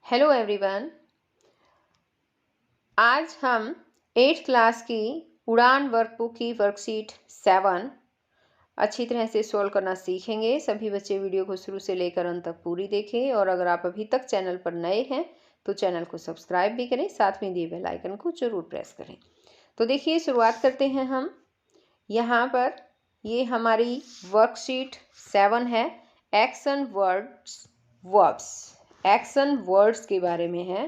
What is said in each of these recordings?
Hello everyone. आज हम 8th class की उड़ान वर्कबुक की वर्कशीट 7 अच्छी तरह से सॉल्व करना सीखेंगे। सभी बच्चे वीडियो को शुरू से लेकर अंत तक पूरी देखें और अगर आप अभी तक चैनल पर नए हैं तो चैनल को सब्सक्राइब भी करें, साथ में दिए बेल आइकन को जरूर प्रेस करें। तो देखिए, शुरुआत करते हैं हम। यहाँ पर ये हमारी वर्कशीट 7 है। Action words verbs, action words के बारे में है,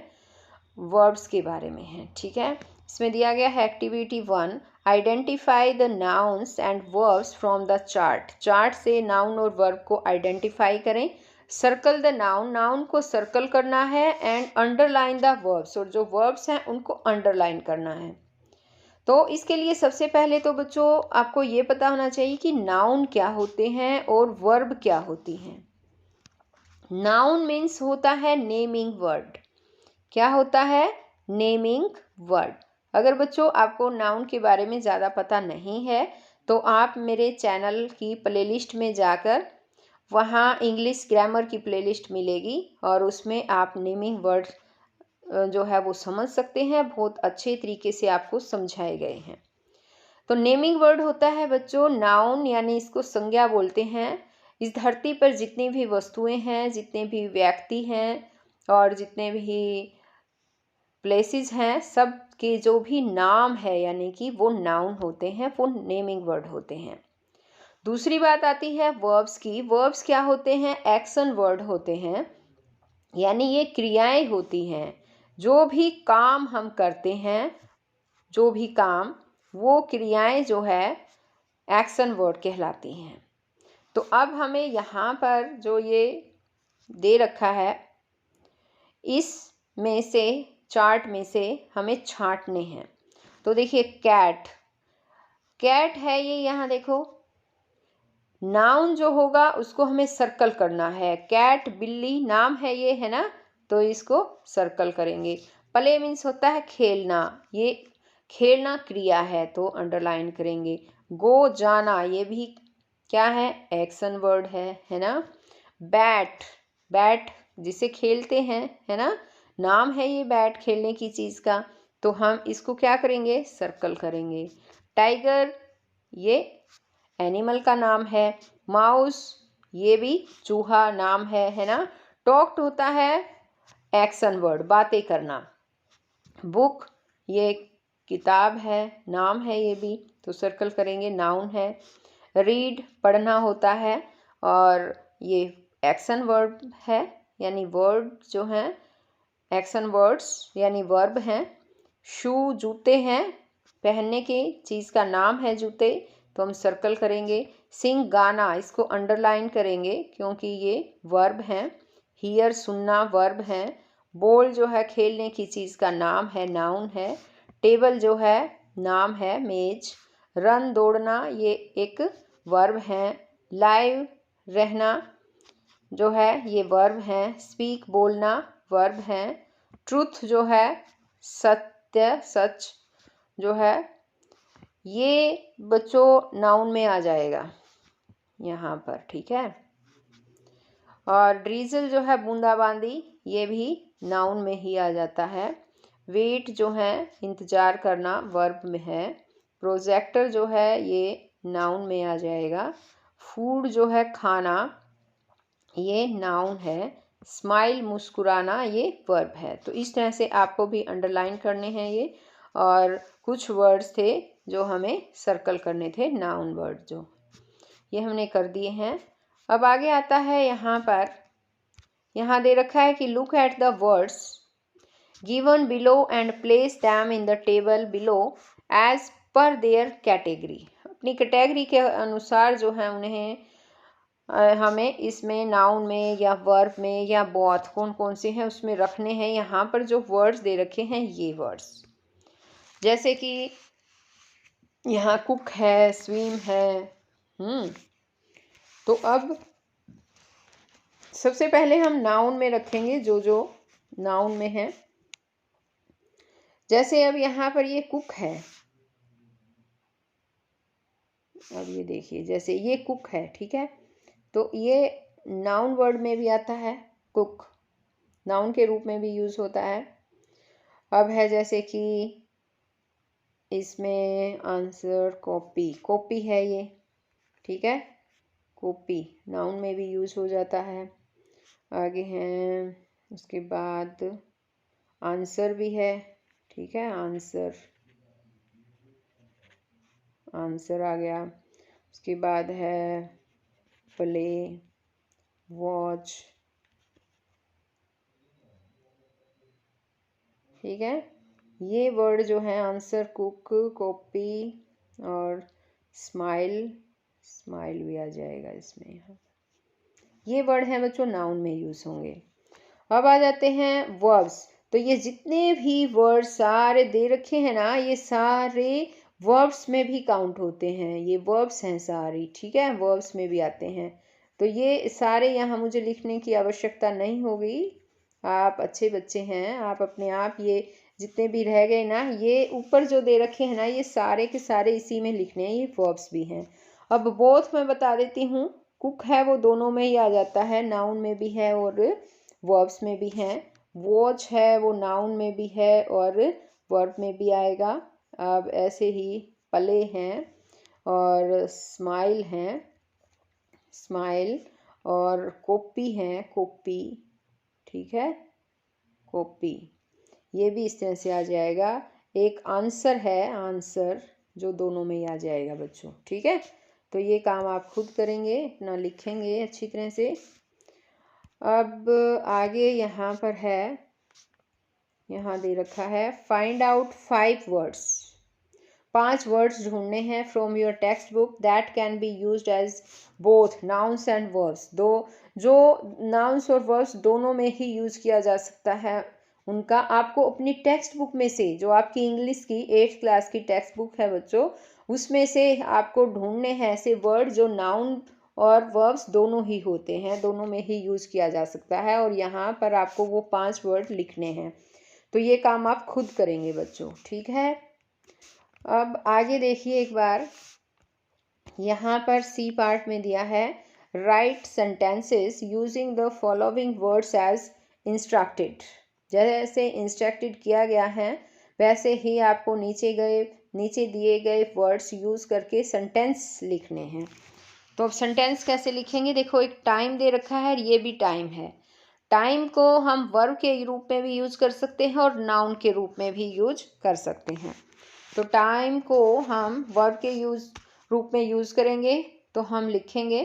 वर्ब्स के बारे में है। ठीक है, इसमें दिया गया है activity 1, identify the nouns and verbs from the chart. Chart से नाउन और वर्ब को आइडेंटिफाई करें। सर्कल द नाउन, नाउन को सर्कल करना है एंड अंडरलाइन द वर्ब्स, और जो वर्ब्स हैं उनको अंडरलाइन करना है। तो इसके लिए सबसे पहले तो बच्चों आपको ये पता होना चाहिए कि नाउन क्या होते हैं और वर्ब क्या होती हैं। नाउन मीन्स होता है नेमिंग वर्ड। क्या होता है? Naming word. अगर बच्चों आपको नाउन के बारे में ज़्यादा पता नहीं है तो आप मेरे चैनल की प्लेलिस्ट में जाकर वहाँ इंग्लिश ग्रामर की प्लेलिस्ट मिलेगी और उसमें आप नेमिंग वर्ड जो है वो समझ सकते हैं। बहुत अच्छे तरीके से आपको समझाए गए हैं। तो नेमिंग वर्ड होता है बच्चों नाउन, यानी इसको संज्ञा बोलते हैं। इस धरती पर जितनी भी वस्तुएं हैं, जितने भी व्यक्ति हैं और जितने भी प्लेसेस हैं, सब के जो भी नाम है यानी कि वो नाउन होते हैं, वो नेमिंग वर्ड होते हैं। दूसरी बात आती है वर्ब्स की। वर्ब्स क्या होते हैं? एक्शन वर्ड होते हैं, यानी ये क्रियाएं होती हैं। जो भी काम हम करते हैं, जो भी काम, वो क्रियाएं जो है एक्शन वर्ड कहलाती हैं। तो अब हमें यहाँ पर जो ये दे रखा है, इसमें से चार्ट में से हमें छांटने हैं। तो देखिए, कैट, कैट है ये, यहाँ देखो नाउन जो होगा उसको हमें सर्कल करना है। कैट बिल्ली नाम है ये, है ना, तो इसको सर्कल करेंगे। प्ले मीन्स होता है खेलना, ये खेलना क्रिया है तो अंडरलाइन करेंगे। गो जाना, ये भी क्या है? एक्शन वर्ड है ना। बैट, बैट जिसे खेलते हैं, है ना, नाम है ये बैट खेलने की चीज़ का, तो हम इसको क्या करेंगे? सर्कल करेंगे। टाइगर ये एनिमल का नाम है। माउस ये भी चूहा नाम है ना। टॉक्ड होता है एक्शन वर्ड, बातें करना। बुक ये किताब है, नाम है ये भी, तो सर्कल करेंगे, नाउन है। रीड पढ़ना होता है और ये एक्शन वर्ड है, यानी वर्ड जो हैं एक्शन वर्ड्स यानी वर्ब हैं। शू जूते हैं, पहनने की चीज़ का नाम है जूते, तो हम सर्कल करेंगे। सिंग गाना, इसको अंडरलाइन करेंगे क्योंकि ये वर्ब हैं। हियर सुनना वर्ब हैं। बॉल जो है खेलने की चीज़ का नाम है, नाउन है। टेबल जो है नाम है, मेज। रन दौड़ना ये एक वर्ब है। लाइव रहना जो है ये वर्ब है। स्पीक बोलना वर्ब है। ट्रूथ जो है सत्य, सच जो है, ये बच्चों नाउन में आ जाएगा यहाँ पर। ठीक है, और ड्रीजल जो है बूंदाबांदी, ये भी नाउन में ही आ जाता है। वेट जो है इंतज़ार करना, वर्ब में है। प्रोजेक्टर जो है ये नाउन में आ जाएगा। फूड जो है खाना, ये नाउन है। स्माइल मुस्कुराना ये वर्ब है। तो इस तरह से आपको भी अंडरलाइन करने हैं ये, और कुछ वर्ड्स थे जो हमें सर्कल करने थे, नाउन वर्ड जो, ये हमने कर दिए हैं। अब आगे आता है यहाँ पर, यहाँ दे रखा है कि look at the words given below and place them in the table below as per their category. अपनी कैटेगरी के अनुसार जो है उन्हें हमें इसमें नाउन में या वर्ब में या बोथ कौन कौन से हैं उसमें रखने हैं। यहाँ पर जो वर्ड्स दे रखे हैं ये वर्ड्स, जैसे कि यहाँ कुक है, स्विम है। तो अब सबसे पहले हम नाउन में रखेंगे जो जो नाउन में है। जैसे अब यहाँ पर ये कुक है, अब ये देखिए जैसे ये कुक है, ठीक है, तो ये नाउन वर्ड में भी आता है कुक, नाउन के रूप में भी यूज़ होता है। अब है जैसे कि इसमें आंसर कॉपी, कॉपी है ये, ठीक है, कॉपी नाउन में भी यूज़ हो जाता है। आगे हैं उसके बाद आंसर भी है, ठीक है, आंसर, आंसर आ गया। उसके बाद है प्ले, वॉच, ठीक है। ये वर्ड जो है आंसर, कुक, कॉपी और स्माइल, स्माइल भी आ जाएगा इसमें। यहाँ ये वर्ड हैं बच्चों नाउन में यूज़ होंगे। अब आ जाते हैं वर्ब्स। तो ये जितने भी वर्ड सारे दे रखे हैं ना, ये सारे वर्ब्स में भी काउंट होते हैं। ये वर्ब्स हैं सारी, ठीक है, वर्ब्स में भी आते हैं। तो ये सारे यहाँ मुझे लिखने की आवश्यकता नहीं होगी। आप अच्छे बच्चे हैं, आप अपने आप ये जितने भी रह गए ना, ये ऊपर जो दे रखे हैं ना, ये सारे के सारे इसी में लिखने हैं। ये वर्ब्स भी हैं। अब बोथ मैं बता देती हूँ। कुक है वो दोनों में ही आ जाता है, नाउन में भी है और वर्ब्स में भी हैं। वॉच है वो नाउन में भी है और वर्ब में भी आएगा। अब ऐसे ही प्ले हैं और स्माइल हैं, स्माइल, और कॉपी हैं, कॉपी, ठीक है, कॉपी, ये भी इस तरह से आ जाएगा। एक आंसर है, आंसर, जो दोनों में ही आ जाएगा बच्चों, ठीक है। तो ये काम आप खुद करेंगे, अपना लिखेंगे अच्छी तरह से। अब आगे यहाँ पर है, यहाँ दे रखा है फाइंड आउट 5 वर्ड्स। 5 वर्ड्स ढूंढने हैं from your text book that can be used as both nouns and verbs. दो जो नाउन्स और वर्ब्स दोनों में ही यूज़ किया जा सकता है, उनका आपको अपनी टेक्स्ट बुक में से, जो आपकी इंग्लिश की 8th क्लास की टेक्स्ट बुक है बच्चों, उसमें से आपको ढूंढने हैं ऐसे वर्ड जो नाउन और वर्ब्स दोनों ही होते हैं, दोनों में ही यूज़ किया जा सकता है। और यहाँ पर आपको वो 5 वर्ड लिखने हैं। तो ये काम आप खुद करेंगे बच्चों, ठीक है। अब आगे देखिए एक बार, यहाँ पर सी पार्ट में दिया है write sentences using the following words as instructed. जैसे इंस्ट्रक्टेड किया गया है वैसे ही आपको नीचे दिए गए वर्ड्स यूज़ करके सेंटेंस लिखने हैं। तो अब सेंटेंस कैसे लिखेंगे, देखो एक टाइम दे रखा है, ये भी टाइम है। टाइम को हम वर्ब के रूप में भी यूज़ कर सकते हैं और नाउन के रूप में भी यूज कर सकते हैं। तो टाइम को हम वर्ब के रूप में यूज़ करेंगे तो हम लिखेंगे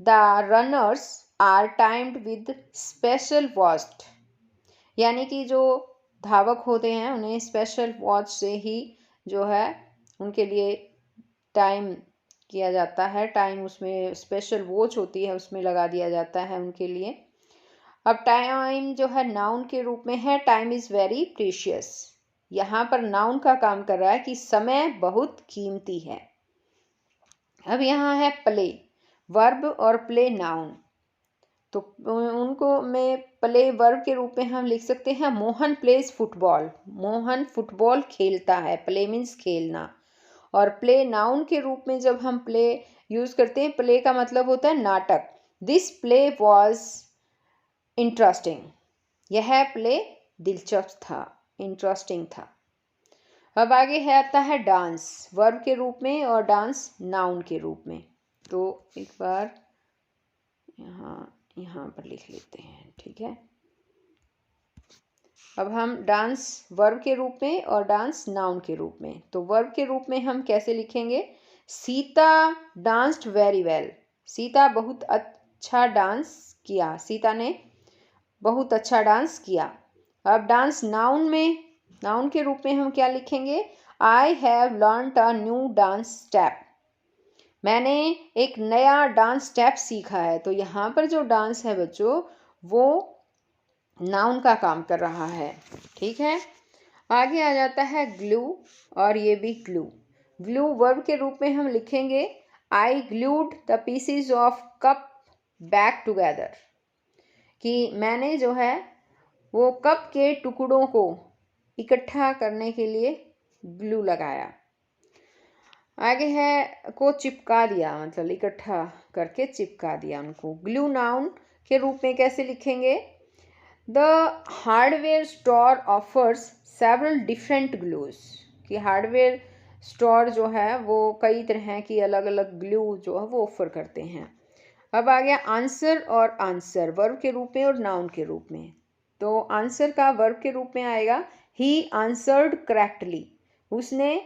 the runners are timed with special watch. यानी कि जो धावक होते हैं उन्हें स्पेशल वॉच से ही जो है उनके लिए टाइम किया जाता है। टाइम उसमें स्पेशल वॉच होती है, उसमें लगा दिया जाता है उनके लिए। अब टाइम जो है नाउन के रूप में है, टाइम इज़ वेरी प्रीशियस। यहाँ पर नाउन का काम कर रहा है कि समय बहुत कीमती है। अब यहाँ है प्ले, वर्ब और प्ले नाउन। तो उनको में प्ले वर्ब के रूप में हम लिख सकते हैं Mohan plays football. Mohan football खेलता है, प्ले मीन्स खेलना। और प्ले नाउन के रूप में जब हम प्ले यूज़ करते हैं, प्ले का मतलब होता है नाटक। This play was interesting. यह प्ले दिलचस्प था, इंटरेस्टिंग था। अब आगे है आता है डांस, वर्ब के रूप में और डांस नाउन के रूप में। तो एक बार यहाँ पर लिख लेते हैं, ठीक है। अब हम डांस वर्ब के रूप में और डांस नाउन के रूप में। तो वर्ब के रूप में हम कैसे लिखेंगे, Sita danced very well. Sita बहुत अच्छा डांस किया, सीता ने बहुत अच्छा डांस किया। अब डांस नाउन में, नाउन के रूप में हम क्या लिखेंगे, I have learned a new dance step. मैंने एक नया डांस स्टेप सीखा है। तो यहाँ पर जो डांस है बच्चों वो नाउन का काम कर रहा है, ठीक है। आगे आ जाता है ग्लू, और ये भी ग्लू। ग्लू वर्ब के रूप में हम लिखेंगे I glued the pieces of cup back together. कि मैंने जो है वो कप के टुकड़ों को इकट्ठा करने के लिए ग्लू लगाया। आगे है को चिपका दिया, मतलब इकट्ठा करके चिपका दिया उनको। ग्लू नाउन के रूप में कैसे लिखेंगे, the hardware store offers several different glues, कि हार्डवेयर स्टोर जो है वो कई तरह की अलग अलग ग्लू जो है वो ऑफर करते हैं। अब आ गया आंसर और आंसर, वर्ब के रूप में और नाउन के रूप में। तो आंसर का वर्ब के रूप में आएगा ही आंसर्ड करेक्टली, उसने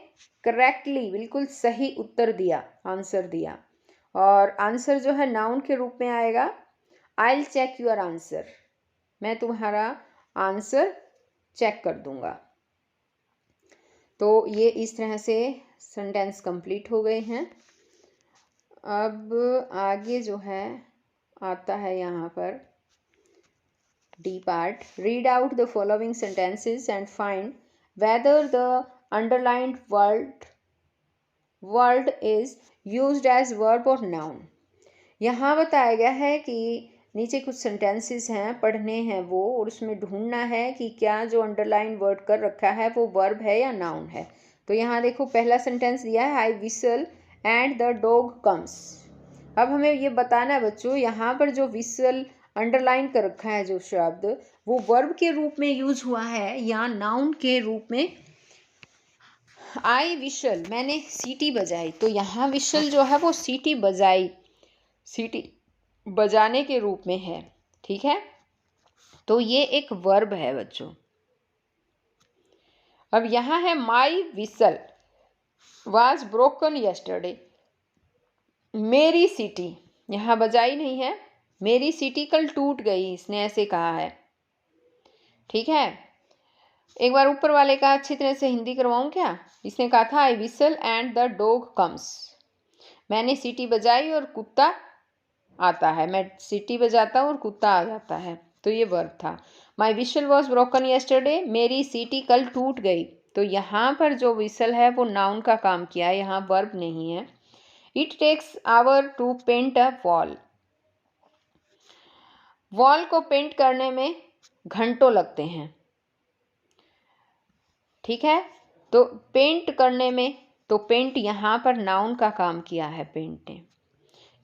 करेक्टली बिल्कुल सही उत्तर दिया, आंसर दिया। और आंसर जो है नाउन के रूप में आएगा I will check your answer, मैं तुम्हारा आंसर चेक कर दूंगा। तो ये इस तरह से सेंटेंस कंप्लीट हो गए हैं। अब आगे जो है आता है यहाँ पर D part, read out the following sentences and find whether the underlined word is used as verb और नाउन। यहाँ बताया गया है कि नीचे कुछ सेंटेंसेस हैं, पढ़ने हैं वो, और उसमें ढूंढना है कि क्या जो अंडरलाइन वर्ड कर रखा है वो वर्ब है या नाउन है। तो यहाँ देखो पहला सेंटेंस दिया है I whistle and the dog comes. अब हमें ये बताना है बच्चों, यहाँ पर जो विसल अंडरलाइन कर रखा है जो शब्द, वो वर्ब के रूप में यूज हुआ है या नाउन के रूप में। आई विशल, मैंने सीटी बजाई, तो यहाँ विशल जो है वो सीटी बजाई, सीटी बजाने के रूप में है, ठीक है। तो ये एक वर्ब है बच्चों। अब यहाँ है माई विसल वाज ब्रोकन यस्टरडे, मेरी सीटी, यहाँ बजाई नहीं है, मेरी सीटी कल टूट गई, इसने ऐसे कहा है, ठीक है। एक बार ऊपर वाले का अच्छी तरह से हिंदी करवाऊं क्या? इसने कहा था I whistle and the dog comes, मैंने सीटी बजाई और कुत्ता आता है, मैं सीटी बजाता हूँ और कुत्ता आ जाता है, तो ये वर्ब था। माई विशल वॉज ब्रोकन यस्टरडे, मेरी सीटी कल टूट गई। तो यहाँ पर जो विसल है वो नाउन का काम किया है, यहाँ वर्ब नहीं है। It takes hour to paint a wall, wall को पेंट करने में घंटों लगते हैं, ठीक है। तो पेंट करने में, तो पेंट यहाँ पर नाउन का काम किया है, पेंट ने।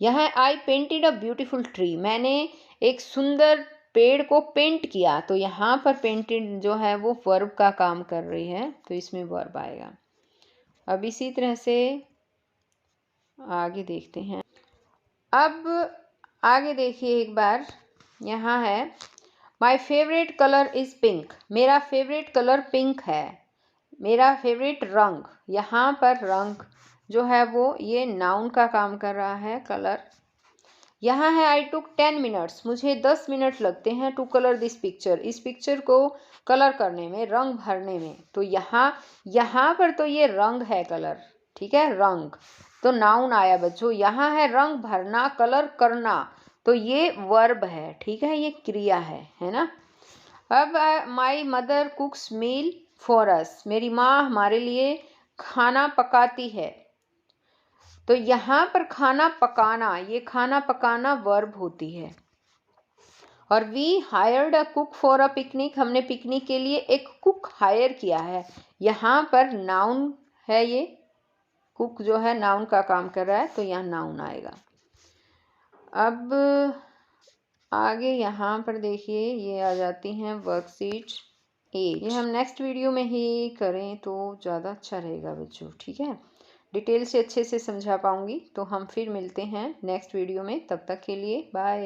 यहाँ आई पेंटेड अ ब्यूटीफुल ट्री, मैंने एक सुंदर पेड़ को पेंट किया, तो यहाँ पर पेंटेड जो है वो वर्ब का काम कर रही है, तो इसमें वर्ब आएगा। अब इसी तरह से आगे देखते हैं। अब आगे देखिए एक बार, यहाँ है my favourite colour is pink, मेरा फेवरेट कलर पिंक है, मेरा फेवरेट रंग, यहाँ पर रंग जो है वो ये नाउन का काम कर रहा है, कलर। यहाँ है आई टुक 10 मिनट्स, मुझे 10 मिनट लगते हैं टू कलर दिस पिक्चर, इस पिक्चर को कलर करने में, रंग भरने में। तो यहाँ पर तो ये रंग है, कलर, ठीक है, रंग तो नाउन आया बच्चों। यहाँ है रंग भरना, कलर करना, तो ये वर्ब है, ठीक है, ये क्रिया है ना। अब my mother कुक्स meal for us, मेरी माँ हमारे लिए खाना पकाती है। तो यहाँ पर खाना पकाना, ये खाना पकाना वर्ब होती है। और we hired a cook for a picnic, हमने पिकनिक के लिए एक कुक हायर किया है, यहाँ पर नाउन है, ये कुक जो है नाउन का काम कर रहा है, तो यहाँ नाउन आएगा। अब आगे यहाँ पर देखिए ये आ जाती हैं वर्कशीट 8, ये हम नेक्स्ट वीडियो में ही करें तो ज़्यादा अच्छा रहेगा बच्चों, ठीक है, डिटेल से अच्छे से समझा पाऊँगी। तो हम फिर मिलते हैं नेक्स्ट वीडियो में, तब तक के लिए बाय।